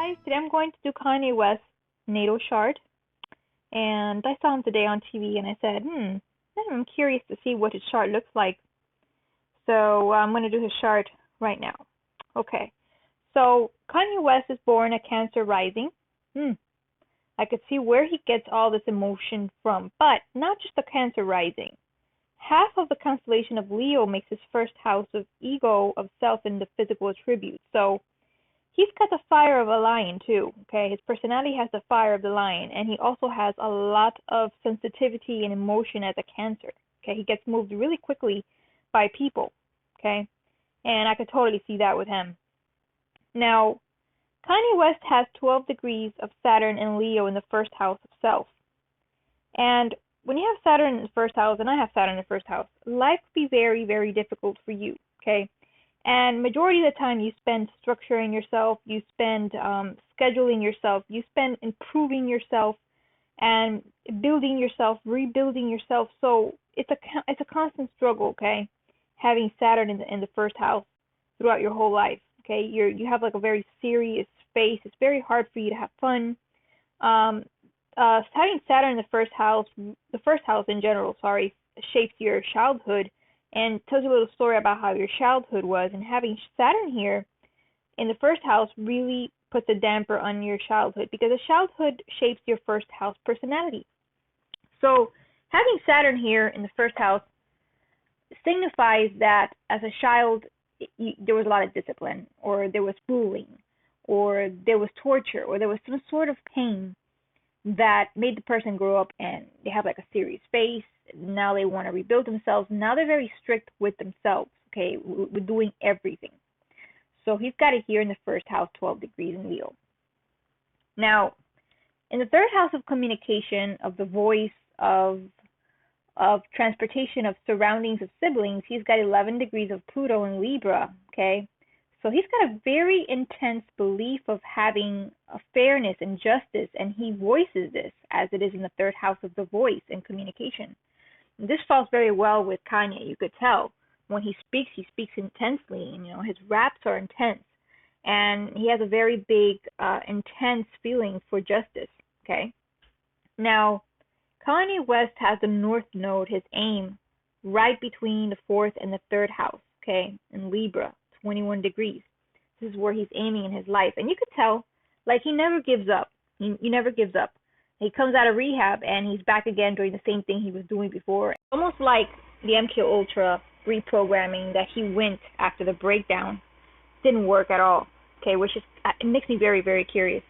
guys, today I'm going to do Kanye West's natal chart, and I saw him today on TV, and I said, I'm curious to see what his chart looks like. So I'm going to do his chart right now. Okay, so Kanye West is born at Cancer rising. I could see where he gets all this emotion from, but not just the Cancer rising. Half of the constellation of Leo makes his first house of ego, of self, and the physical attributes. So he's got the fire of a lion too, okay? His personality has the fire of the lion, and he also has a lot of sensitivity and emotion as a Cancer, okay? He gets moved really quickly by people, okay? And I could totally see that with him. Now, Kanye West has 12 degrees of Saturn and Leo in the first house of self. And when you have Saturn in the first house, and I have Saturn in the first house, life could be very, very difficult for you, okay? And majority of the time you spend structuring yourself, you spend scheduling yourself, you spend improving yourself and building yourself, rebuilding yourself. So it's a constant struggle, okay? Having Saturn in the first house throughout your whole life, okay? You have like a very serious face. It's very hard for you to have fun. Having Saturn in the first house in general, shapes your childhood and tells you a little story about how your childhood was. And having Saturn here in the first house really puts a damper on your childhood, because the childhood shapes your first house personality. So having Saturn here in the first house signifies that as a child there was a lot of discipline, or there was bullying, or there was torture, or there was some sort of pain that made the person grow up and they have like a serious face. Now they want to rebuild themselves. Now they're very strict with themselves, okay, with doing everything. So he's got it here in the first house, 12 degrees in Leo. Now, in the third house of communication, of the voice, of transportation, of surroundings, of siblings, he's got 11 degrees of Pluto in Libra, okay? So he's got a very intense belief of having a fairness and justice, and he voices this as it is in the third house of the voice and communication. And this falls very well with Kanye. You could tell when he speaks intensely, and his raps are intense, and he has a very big, intense feeling for justice, okay? Now, Kanye West has the North Node, his aim, right between the fourth and the third house, okay, in Libra. 21 degrees. This is where he's aiming in his life. And you could tell, like, he never gives up. He never gives up. He comes out of rehab and he's back again doing the same thing he was doing before. Almost like the MK Ultra reprogramming that he went after the breakdown didn't work at all. Okay, which is, it makes me very, very curious.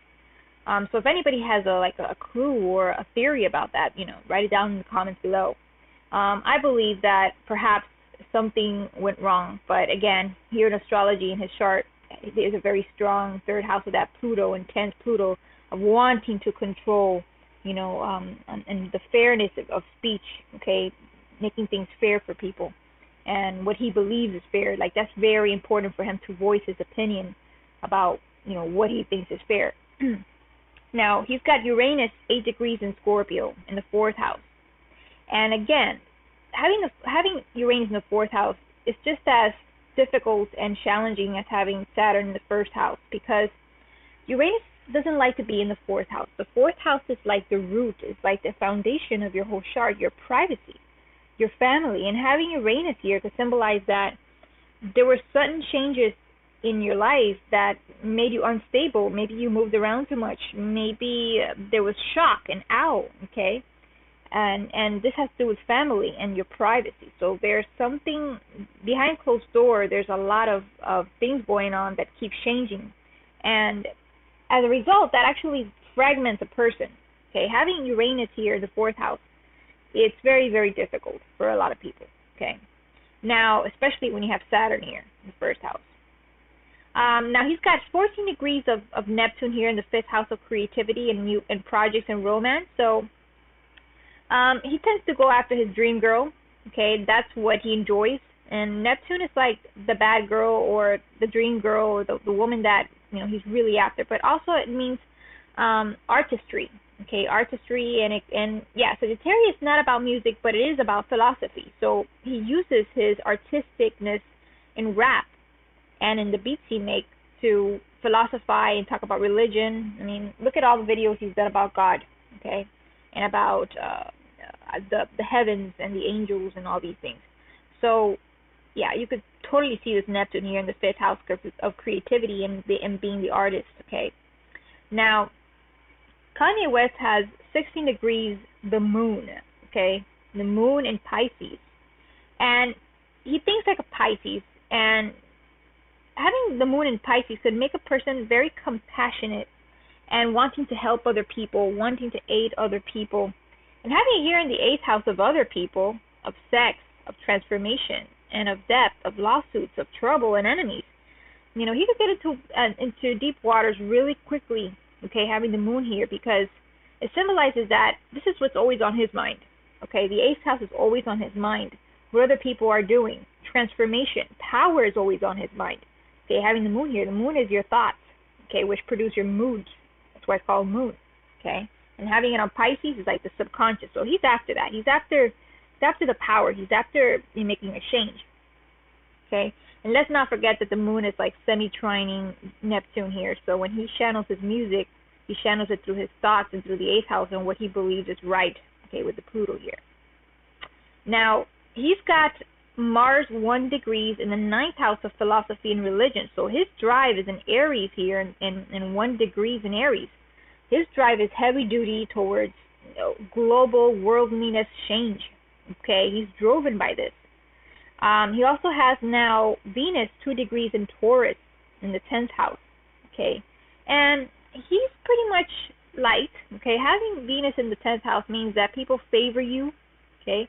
So if anybody has a clue or a theory about that, write it down in the comments below. I believe that perhaps something went wrong, but again, here in astrology, in his chart, there's a very strong third house of that Pluto, intense Pluto, of wanting to control, and the fairness of speech, okay, making things fair for people, and what he believes is fair. Like, that's very important for him to voice his opinion about, what he thinks is fair. Now, he's got Uranus 8 degrees in Scorpio in the fourth house, and again, having Uranus in the fourth house is just as difficult and challenging as having Saturn in the first house, because Uranus doesn't like to be in the fourth house. The fourth house is like the root, is like the foundation of your whole chart, your privacy, your family. And having Uranus here could symbolize that there were sudden changes in your life that made you unstable. Maybe you moved around too much. Maybe there was shock and okay? And this has to do with family and your privacy. So there's something behind closed door. There's a lot of things going on that keep changing, and as a result, that actually fragments a person. Okay, having Uranus here in the fourth house, it's very, very difficult for a lot of people. Okay, now especially when you have Saturn here in the first house. Now he's got 14 degrees of Neptune here in the fifth house of creativity and projects and romance. So he tends to go after his dream girl, okay? That's what he enjoys. And Neptune is like the bad girl, or the dream girl, or the woman that, he's really after. But also it means artistry, okay? Artistry, and Sagittarius is not about music, but it is about philosophy. So he uses his artisticness in rap and in the beats he makes to philosophize and talk about religion. I mean, look at all the videos he's done about God, okay, and about the heavens and the angels and all these things. So, yeah, you could totally see this Neptune here in the fifth house of creativity and being the artist, okay. Now, Kanye West has 16 degrees the moon, okay, the moon in Pisces, and he thinks like a Pisces, and having the moon in Pisces could make a person very compassionate and wanting to help other people, wanting to aid other people. And having it here in the eighth house of other people, of sex, of transformation, and of depth, of lawsuits, of trouble and enemies. You know, he could get into deep waters really quickly, okay, having the moon here, because it symbolizes that this is what's always on his mind. Okay, the eighth house is always on his mind. What other people are doing, transformation, power is always on his mind. Okay, having the moon here, the moon is your thoughts, okay, which produce your moods. That's why it's called moon, okay. And having it on Pisces is like the subconscious. So he's after that. He's after the power. He's after making a change, okay. And let's not forget that the moon is like semi-trining Neptune here. So when he channels his music, he channels it through his thoughts and through the eighth house and what he believes is right, okay, with the Pluto here. Now, he's got Mars 1 degrees in the ninth house of philosophy and religion. So his drive is in Aries here, and 1 degrees in Aries. His drive is heavy duty towards global worldliness change. Okay, he's driven by this. He also has now Venus 2 degrees in Taurus in the 10th house. Okay, and he's pretty much light. Okay, having Venus in the 10th house means that people favor you. Okay,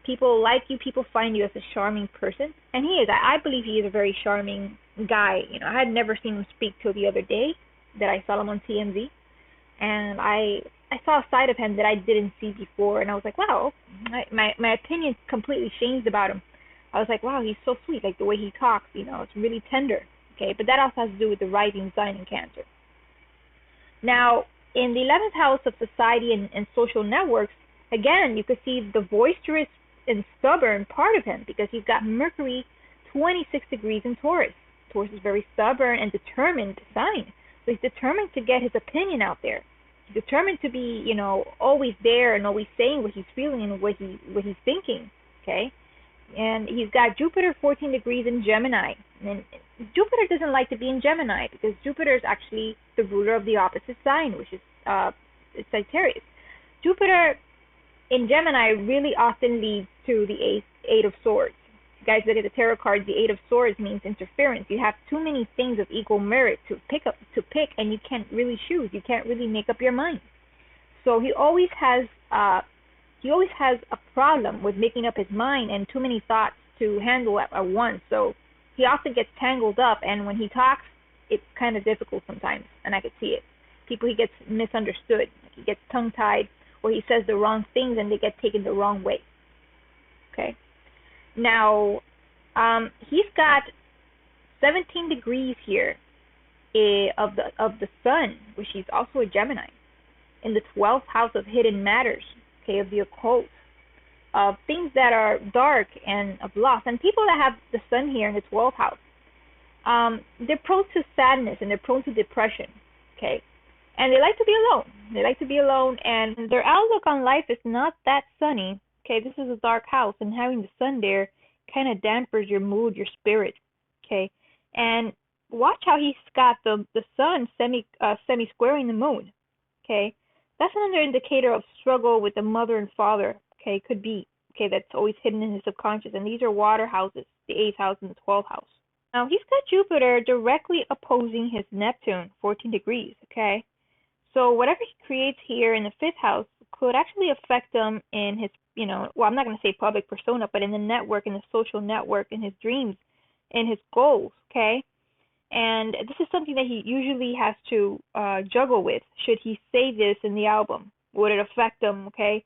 people like you. People find you as a charming person, and he is. I believe he is a very charming guy. You know, I had never seen him speak till the other day that I saw him on TMZ. And I saw a side of him that I didn't see before, and I was like, wow, my opinion completely changed about him. I was like, wow, he's so sweet, like the way he talks, you know, it's really tender, okay, but that also has to do with the rising sign in Cancer. Now, in the 11th house of society and social networks, again, you could see the boisterous and stubborn part of him, because he's got Mercury 26 degrees in Taurus. Taurus is very stubborn and determined sign. So he's determined to get his opinion out there. He's determined to be, you know, always there and always saying what he's feeling and what he's thinking. Okay, and he's got Jupiter 14 degrees in Gemini. And Jupiter doesn't like to be in Gemini because Jupiter is actually the ruler of the opposite sign, which is Sagittarius. Jupiter in Gemini really often leads to the Eight of Swords. You guys look at the tarot cards, the Eight of Swords means interference. You have too many things of equal merit to pick, and you can't really choose. You can't really make up your mind. So he always has a problem with making up his mind and too many thoughts to handle at once. So he often gets tangled up, and when he talks, it's kind of difficult sometimes, and I could see it. He gets misunderstood. He gets tongue-tied, or he says the wrong things and they get taken the wrong way. Okay. Now, he's got 17 degrees here of the sun, which is also a Gemini, in the 12th house of hidden matters, okay, of the occult, of things that are dark and of loss. And people that have the sun here in the 12th house, they're prone to sadness and they're prone to depression, okay, and they like to be alone. They like to be alone, and their outlook on life is not that sunny. Okay, this is a dark house, and having the sun there kind of dampers your mood, your spirit. Okay, and watch how he's got the sun semi squaring the moon. Okay, that's another indicator of struggle with the mother and father. Okay, could be. Okay, that's always hidden in his subconscious, and these are water houses, the 8th house and the 12th house. Now he's got Jupiter directly opposing his Neptune, 14 degrees. Okay, so whatever he creates here in the 5th house could actually affect him in his, you know, well, I'm not going to say public persona, but in the network, in the social network, in his dreams, in his goals, okay? And this is something that he usually has to juggle with. Should he say this in the album? Would it affect him, okay?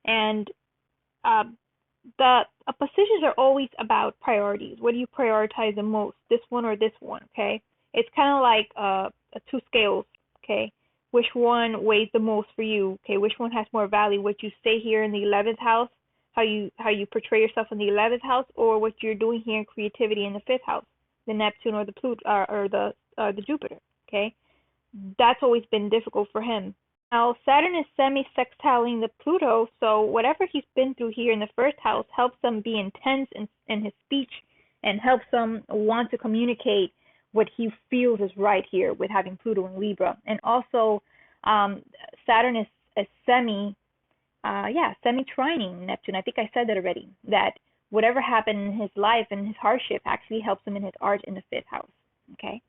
And the positions are always about priorities. What do you prioritize the most, this one or this one, okay? It's kind of like two scales, okay? Which one weighs the most for you? Okay, which one has more value? What you say here in the 11th house, how you portray yourself in the 11th house, or what you're doing here in creativity in the 5th house, the Neptune or the Pluto or the Jupiter. okay? That's always been difficult for him. Now, Saturn is semi-sextiling the Pluto, so whatever he's been through here in the first house helps him be intense in his speech and helps him want to communicate what he feels is right here with having Pluto in Libra. And also, Saturn is a semi-trining Neptune. I think I said that already, that whatever happened in his life and his hardship actually helps him in his art in the fifth house, okay?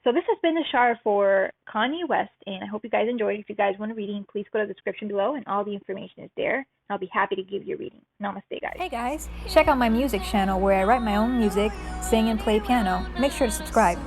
So this has been the chart for Kanye West, and I hope you guys enjoyed. If you guys want a reading, please go to the description below, and all the information is there. I'll be happy to give you a reading. Namaste, guys. Hey guys, check out my music channel where I write my own music, sing and play piano. Make sure to subscribe.